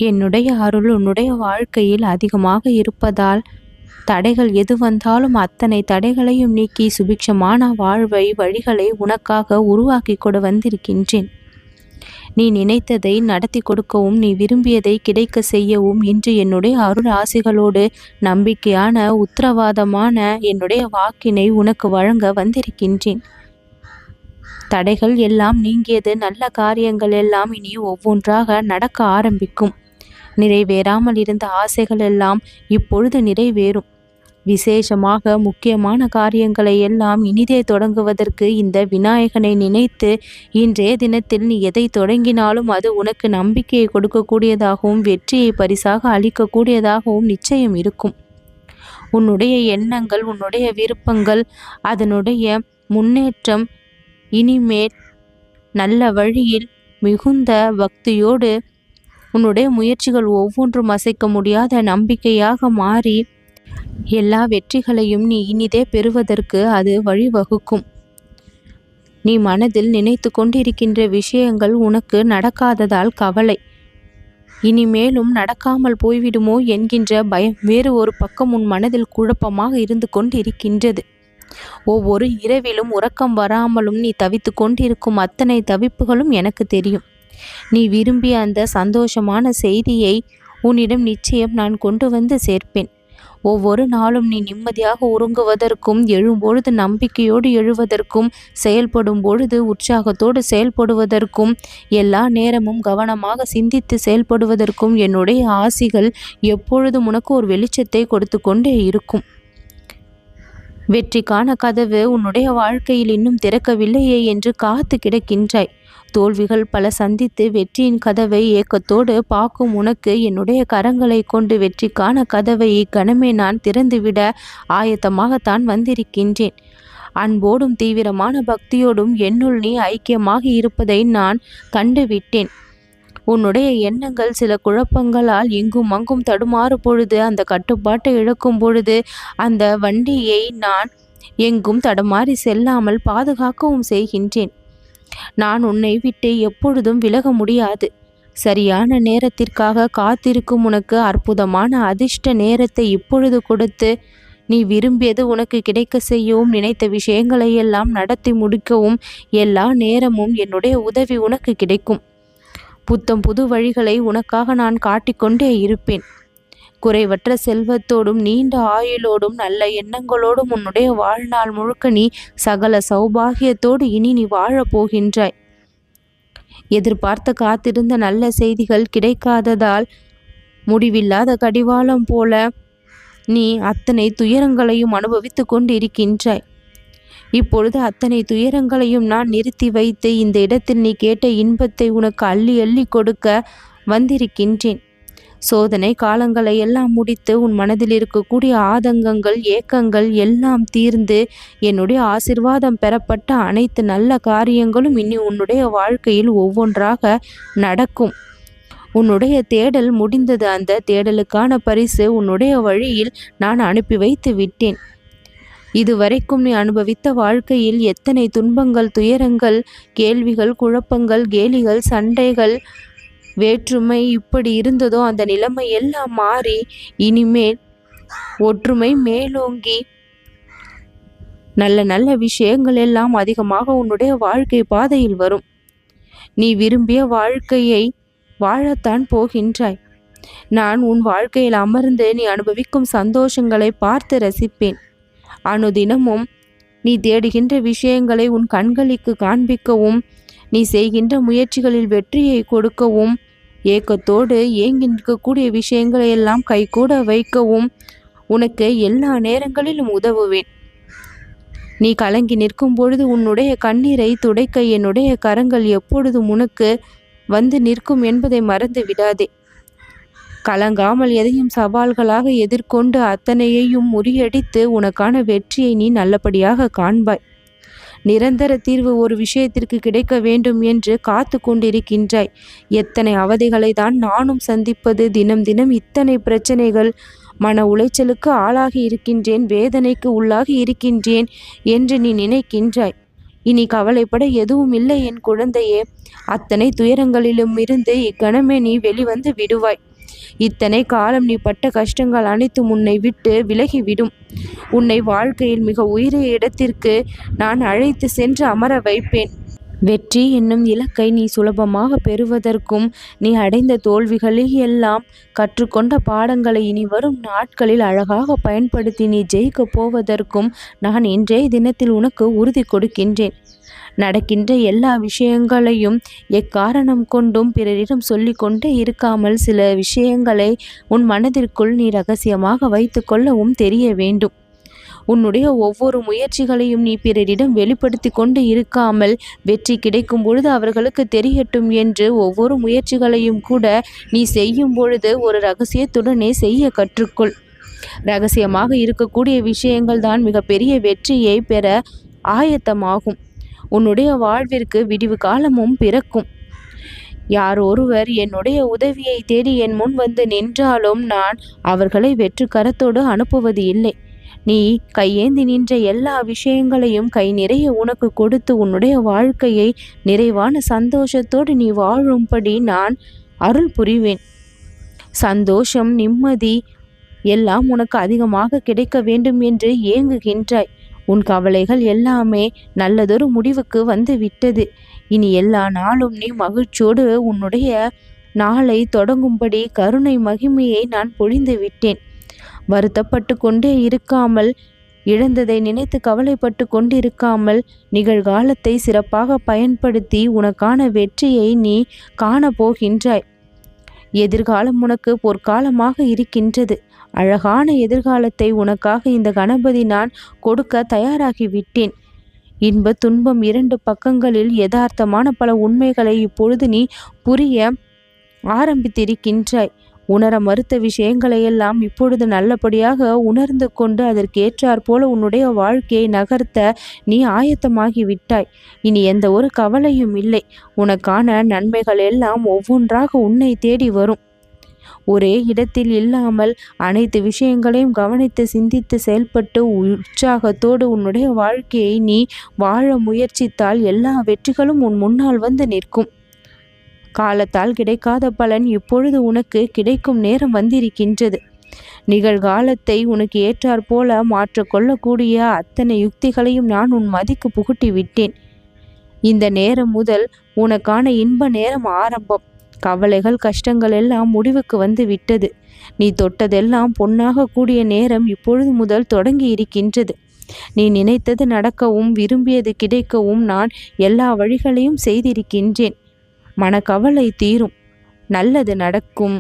என்னுடைய அருள் உன்னுடைய வாழ்க்கையில் அதிகமாக இருப்பதால் தடைகள் எது வந்தாலும் அத்தனை தடைகளையும் நீக்கி சுபிக்ஷமான வழிகளை உனக்காக உருவாக்கி கொடு வந்திருக்கின்றேன். நீ நினைத்ததை நடத்தி கொடுக்கவும் நீ விரும்பியதை கிடைக்க செய்யவும் இன்று என்னுடைய அருள் ஆசிகளோடு நம்பிக்கையான உத்தரவாதமான என்னுடைய வாக்கினை உனக்கு வழங்க வந்திருக்கின்றேன். தடைகள் எல்லாம் நீங்கியது. நல்ல காரியங்கள் எல்லாம் இனி ஒவ்வொன்றாக நடக்க ஆரம்பிக்கும். நிறைவேறாமல் இருந்த ஆசைகள் எல்லாம் இப்பொழுது நிறைவேறும். விசேஷமாக முக்கியமான காரியங்களை எல்லாம் இனிதே தொடங்குவதற்கு இந்த விநாயகனை நினைத்து இன்றைய தினத்தில் நீ எதை தொடங்கினாலும் அது உனக்கு நம்பிக்கையை கொடுக்கக்கூடியதாகவும் வெற்றியை பரிசாக அளிக்கக்கூடியதாகவும் நிச்சயம் இருக்கும். உன்னுடைய எண்ணங்கள், உன்னுடைய விருப்பங்கள், அதனுடைய முன்னேற்றம் இனிமேல் நல்ல வழியில் மிகுந்த பக்தியோடு உன்னுடைய முயற்சிகள் ஒவ்வொன்றும் அசைக்க முடியாத நம்பிக்கையாக மாறி எல்லா வெற்றிகளையும் நீ இனிதே பெறுவதற்கு அது வழிவகுக்கும். நீ மனதில் நினைத்து கொண்டிருக்கின்ற விஷயங்கள் உனக்கு நடக்காததால் கவலை, இனிமேலும் நடக்காமல் போய்விடுமோ என்கின்ற பயம் வேறு ஒரு பக்கம் உன் மனதில் குழப்பமாக இருந்து கொண்டிருக்கின்றது. ஒவ்வொரு இரவிலும் உறக்கம் வராமலும் நீ தவித்து கொண்டிருக்கும் அத்தனை தவிப்புகளும் எனக்கு தெரியும். நீ விரும்பிய அந்த சந்தோஷமான செய்தியை உன்னிடம் நிச்சயம் நான் கொண்டு வந்து சேர்ப்பேன். ஒவ்வொரு நாளும் நீ நிம்மதியாக உறங்குவதற்கும், எழும்பொழுது நம்பிக்கையோடு எழுவதற்கும், செயல்படும் பொழுது உற்சாகத்தோடு செயல்படுவதற்கும், எல்லா நேரமும் கவனமாக சிந்தித்து செயல்படுவதற்கும் என்னுடைய ஆசிகள் எப்பொழுதும் உனக்கு ஒரு வெளிச்சத்தை கொடுத்து கொண்டே இருக்கும். வெற்றிக்கான கதவு உன்னுடைய வாழ்க்கையில் இன்னும் திறக்கவில்லையே என்று காத்து கிடக்கின்றாய். தோல்விகள் பல சந்தித்து வெற்றியின் கதவை ஏக்கத்தோடு பார்க்கும் உனக்கு என்னுடைய கரங்களை கொண்டு வெற்றிக்கான கதவை இக்கணமே நான் திறந்துவிட ஆயத்தமாகத்தான் வந்திருக்கின்றேன். அன்போடும் தீவிரமான பக்தியோடும் என்னுள் நீ ஐக்கியமாக இருப்பதை நான் கண்டுவிட்டேன். உன்னுடைய எண்ணங்கள் சில குழப்பங்களால் இங்கும் அங்கும் தடுமாறு பொழுது, அந்த கட்டுப்பாட்டை இழக்கும் பொழுது அந்த வண்டியை நான் எங்கும் தடுமாறி செல்லாமல் பாதுகாக்கவும் செய்கின்றேன். நான் உன்னை விட்டு எப்பொழுதும் விலக முடியாது. சரியான நேரத்திற்காக காத்திருக்கும் உனக்கு அற்புதமான அதிர்ஷ்ட நேரத்தை இப்பொழுது கொடுத்து நீ விரும்பியது உனக்கு கிடைக்க செய்யவும், நினைத்த விஷயங்களை எல்லாம் நடத்தி முடிக்கவும் எல்லா நேரமும் என்னுடைய உதவி உனக்கு கிடைக்கும். புத்தம் புது வழிகளை உனக்காக நான் காட்டிக்கொண்டே இருப்பேன். குறைவற்ற செல்வத்தோடும் நீண்ட ஆயுளோடும் நல்ல எண்ணங்களோடும் உன்னுடைய வாழ்நாள் முழுக்க நீ சகல சௌபாகியத்தோடு இனி நீ வாழப் போகின்றாய். எதிர்பார்த்த காத்திருந்த நல்ல செய்திகள் கிடைக்காததால் முடிவில்லாத கடிவாளம் போல நீ அத்தனை துயரங்களையும் அனுபவித்து கொண்டு இருக்கின்றாய். இப்பொழுது அத்தனை துயரங்களையும் நான் நிறுத்தி வைத்து இந்த இடத்தில் நீ கேட்ட இன்பத்தை உனக்கு அள்ளி அள்ளி கொடுக்க வந்திருக்கின்றேன். சோதனை காலங்களை எல்லாம் முடித்து உன் மனதில் இருக்கக்கூடிய ஆதங்கங்கள், ஏக்கங்கள் எல்லாம் தீர்ந்து என்னுடைய ஆசிர்வாதம் பெறப்பட்ட அனைத்து நல்ல காரியங்களும் இனி உன்னுடைய வாழ்க்கையில் ஒவ்வொன்றாக நடக்கும். உன்னுடைய தேடல் முடிந்தது. அந்த தேடலுக்கான பரிசு உன்னுடைய வழியில் நான் அனுப்பி வைத்து விட்டேன். இதுவரைக்கும் நீ அனுபவித்த வாழ்க்கையில் எத்தனை துன்பங்கள், துயரங்கள், கேள்விகள், குழப்பங்கள், கேலிகள், சண்டைகள், வேற்றுமை இப்படி இருந்ததோ அந்த நிலைமை எல்லாம் மாறி இனிமேல் ஒற்றுமை மேலோங்கி நல்ல நல்ல விஷயங்கள் எல்லாம் அதிகமாக உன்னுடைய வாழ்க்கை பாதையில் வரும். நீ விரும்பிய வாழ்க்கையை வாழத்தான் போகின்றாய். நான் உன் வாழ்க்கையில் அமர்ந்து நீ அனுபவிக்கும் சந்தோஷங்களை பார்த்து ரசிப்பேன். அனுதினமும் நீ தேடுகின்ற விஷயங்களை உன் கண்களுக்கு காண்பிக்கவும், நீ செய்கின்ற முயற்சிகளில் வெற்றியை கொடுக்கவும், ஏக்கத்தோடு ஏங்கி நிற்கக்கூடிய விஷயங்களை எல்லாம் கைகூட வைக்கவும் உனக்கு எல்லா நேரங்களிலும் உதவுவேன். நீ கலங்கி நிற்கும் பொழுது உன்னுடைய கண்ணீரை துடைக்க என்னுடைய கரங்கள் எப்பொழுதும் உனக்கு வந்து நிற்கும் என்பதை மறந்து விடாதே. கலங்காமல் எதையும் சவால்களாக எதிர்கொண்டு அத்தனையையும் முறியடித்து உனக்கான வெற்றியை நீ நல்லபடியாக காண்பாய். நிரந்தர தீர்வு ஒரு விஷயத்திற்கு கிடைக்க வேண்டும் என்று காத்து கொண்டிருக்கின்றாய். எத்தனை அவதிகளை தான் நானும் சந்திப்பது, தினம் தினம் இத்தனை பிரச்சனைகள், மன உளைச்சலுக்கு ஆளாகி இருக்கின்றேன், வேதனைக்கு உள்ளாகி இருக்கின்றேன் என்று நீ நினைக்கின்றாய். இனி கவலைப்பட எதுவும் இல்லை என் குழந்தையே. அத்தனை துயரங்களிலும் இருந்து இக்கணமே நீ வெளிவந்து விடுவாய். இத்தனை காலம் நீ பட்ட கஷ்டங்கள் அனைத்தும் உன்னை விட்டு விலகிவிடும். உன்னை வாழ்க்கையில் மிக உயரிய இடத்திற்கு நான் அழைத்து சென்று அமர வைப்பேன். வெற்றி என்னும் இலக்கை நீ சுலபமாக பெறுவதற்கும், நீ அடைந்த தோல்விகளில் எல்லாம் கற்றுக்கொண்ட பாடங்களை இனி வரும் நாட்களில் அழகாக பயன்படுத்தி நீ ஜெயிக்கப் போவதற்கும் நான் இன்றைய தினத்தில் உனக்கு உறுதி கொடுக்கின்றேன். நடக்கின்ற எல்லா விஷயங்களையும் எக்காரணம் கொண்டும் பிறரிடம் சொல்லி கொண்டே இருக்காமல் சில விஷயங்களை உன் மனதிற்குள் நீ ரகசியமாக வைத்து கொள்ளவும் தெரிய வேண்டும். உன்னுடைய ஒவ்வொரு முயற்சிகளையும் நீ பிறரிடம் வெளிப்படுத்தி கொண்டு இருக்காமல் வெற்றி கிடைக்கும் பொழுது அவர்களுக்கு தெரியட்டும் என்று ஒவ்வொரு முயற்சிகளையும் கூட நீ செய்யும் பொழுது ஒரு ரகசியத்துடனே செய்ய கற்றுக்கொள். ரகசியமாக இருக்கக்கூடிய விஷயங்கள் தான் மிகப்பெரிய வெற்றியை பெற ஆயத்தமாகும். உன்னுடைய வாழ்விற்கு விடிவு காலமும் பிறக்கும். யார் ஒருவர் என்னுடைய உதவியை தேடி என் முன் வந்து நின்றாலும் நான் அவர்களை வெற்று கரத்தோடு அனுப்புவது இல்லை. நீ கையேந்தி நின்ற எல்லா விஷயங்களையும் கை நிறைய உனக்கு கொடுத்து உன்னுடைய வாழ்க்கையை நிறைவான சந்தோஷத்தோடு நீ வாழும்படி நான் அருள் புரிவேன். சந்தோஷம், நிம்மதி எல்லாம் உனக்கு அதிகமாக கிடைக்க வேண்டும் என்று ஏங்குகின்றாய். உன் கவலைகள் எல்லாமே நல்லதொரு முடிவுக்கு வந்து விட்டது. இனி எல்லா நாளும் நீ மகிழ்ச்சியோடு உன்னுடைய நாளை தொடங்கும்படி கருணை மகிமையை நான் பொழிந்து விட்டேன். வருத்தப்பட்டு கொண்டே இருக்காமல், இழந்ததை நினைத்து கவலைப்பட்டு கொண்டிருக்காமல், நிகழ்காலத்தை சிறப்பாக பயன்படுத்தி உனக்கான வெற்றியை நீ காணப்போகின்றாய். எதிர்காலம் உனக்கு பொற்காலமாக இருக்கின்றது. அழகான எதிர்காலத்தை உனக்காக இந்த கணபதி நான் கொடுக்க தயாராகிவிட்டேன். இன்ப துன்பம் இரண்டு பக்கங்களில் யதார்த்தமான பல உண்மைகளை இப்பொழுது நீ புரிய ஆரம்பித்திருக்கின்றாய். உணர மறுத்த விஷயங்களையெல்லாம் இப்பொழுது நல்லபடியாக உணர்ந்து கொண்டு அதற்கேற்றாற் போல உன்னுடைய வாழ்க்கையை நகர்த்த நீ ஆயத்தமாகி விட்டாய். இனி எந்த ஒரு கவலையும் இல்லை. உனக்கான நன்மைகள் எல்லாம் ஒவ்வொன்றாக உன்னை தேடி வரும். ஒரே இடத்தில் இல்லாமல் அனைத்து விஷயங்களையும் கவனித்து சிந்தித்து செயல்பட்டு உற்சாகத்தோடு உன்னுடைய வாழ்க்கையை நீ வாழ முயற்சித்தால் எல்லா வெற்றிகளும் உன் முன்னால் வந்து நிற்கும். காலத்தால் கிடைக்காத பலன் இப்பொழுது உனக்கு கிடைக்கும் நேரம் வந்திருக்கின்றது. நிகழ்காலத்தை உனக்கு ஏற்றாற் போல மாற்றிக்கொள்ளக்கூடிய அத்தனை யுக்திகளையும் நான் உன் மதிக்கு புகுட்டி விட்டேன். இந்த நேரம் முதல் உனக்கான இன்ப நேரம் ஆரம்பம். கவலைகள், கஷ்டங்கள் எல்லாம் முடிவுக்கு வந்து விட்டது. நீ தொட்டதெல்லாம் பொன்னாக கூடிய நேரம் இப்பொழுது முதல் தொடங்கி இருக்கின்றது. நீ நினைத்தது நடக்கவும் விரும்பியது கிடைக்கவும் நான் எல்லா வழிகளையும் செய்திருக்கின்றேன். மனக்கவலை தீரும். நல்லது நடக்கும்.